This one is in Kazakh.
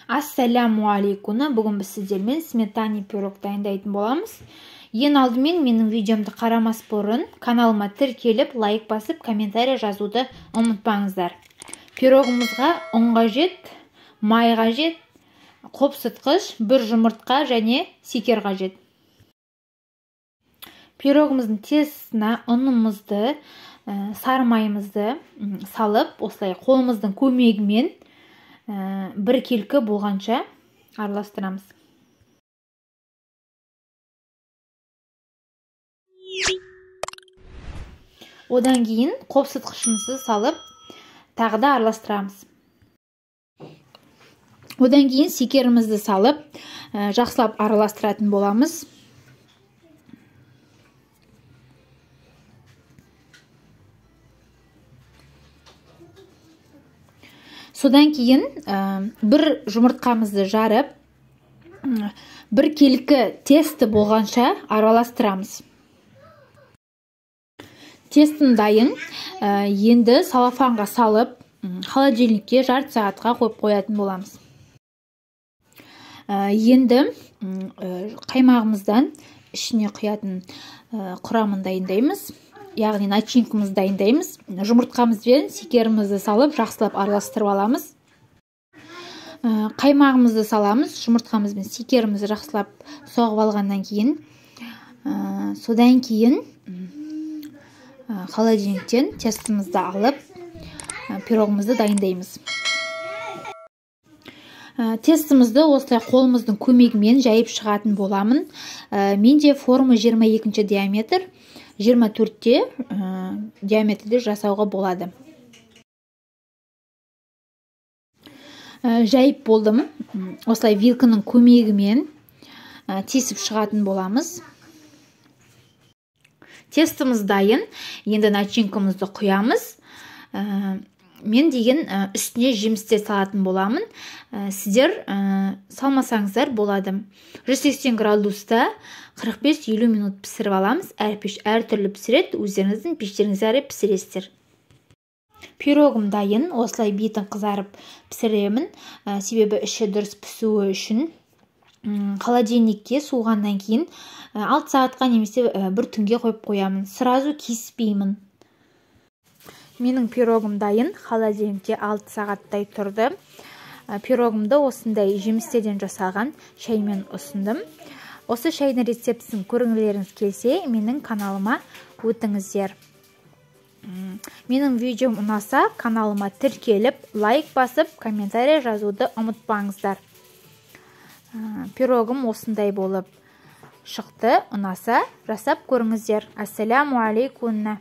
Ассаляму алейкум. Бүгін біз сіздермен сметани пирог дайындайтын боламыз. Ең алдымен менің видеомды қарамас бұрын каналыма тіркеліп, лайк басып, комментарий жазуды ұмытпаңыздар. Пирогымызға ұн қажет, май қажет, қопсытқыш, бір жұмыртқа және секер қажет. Пирогымыздың тестісіне ұнымызды, сары майымызды салып, осылай қолымыздың көмегімен бір келкі болғанша араластырамыз. Одан кейін қопсытқышымызды салып, тағы да араластырамыз. Одан кейін секерімізді салып, жақсылап араластыратын боламыз. Содан кейін бір жұмыртқамызды жарып, бір келкі тесті болғанша араластырамыз. Тестін дайын. Енді салафанға салып, холодильникке жарты сағатқа қойып қоятын боламыз. Енді қаймағымыздан ішіне құятын құрамын дайындаймыз. Яғни начинкамызды дайындаймыз. Жұмыртқамыз бен секерімізді салып, жақсылап араластырып аламыз. Қаймағымызды саламыз, жұмыртқамыз бен секерімізді жақсылап соғып алғаннан кейін, содан кейін холодильниктен тестімізді алып, пирогымызды дайындаймыз. Тестімізді осылай қолымыздың көмегімен жайып шығатын боламын. Менде форма 22 диаметр, 24-те диаметрде жасауға болады. Жайып болдым. Осылай вилканың көмегімен тесіп шығатын боламыз. Тестіміз дайын. Енді начинкамызды құямыз. Мен деген үстіне жемістер салатын боламын. Сіздер салмасаңыздар болады. 180 градуста 45-50 минут пісіріп аламыз. Әр пеш әртүрлі пісіреді, өздеріңіздің пештеріңізді әрі пісіресіздер. Пирогым дайын, осылай бетін қызарып пісіремін. Себебі іші дұрыс пісуі үшін холодильникке суығаннан кейін 6 сағатқа немесе бір түнге қойып қоямын. Сразу кеспеймін. Менің пирогым дайын, холодильникте 6 сағаттай тұрды. Пирогымды осындай жемістерден жасалған шаймен ұсындым. Осы шайдың рецептісін көргілеріңіз келсе, менің каналыма өтіңіздер. Менің видеом ұнаса, каналыма тіркеліп, лайк басып, комментарий жазуды ұмытпаңыздар. Пирогым осындай болып шықты. Ұнаса, жасап көріңіздер. Ассаляму алейкум.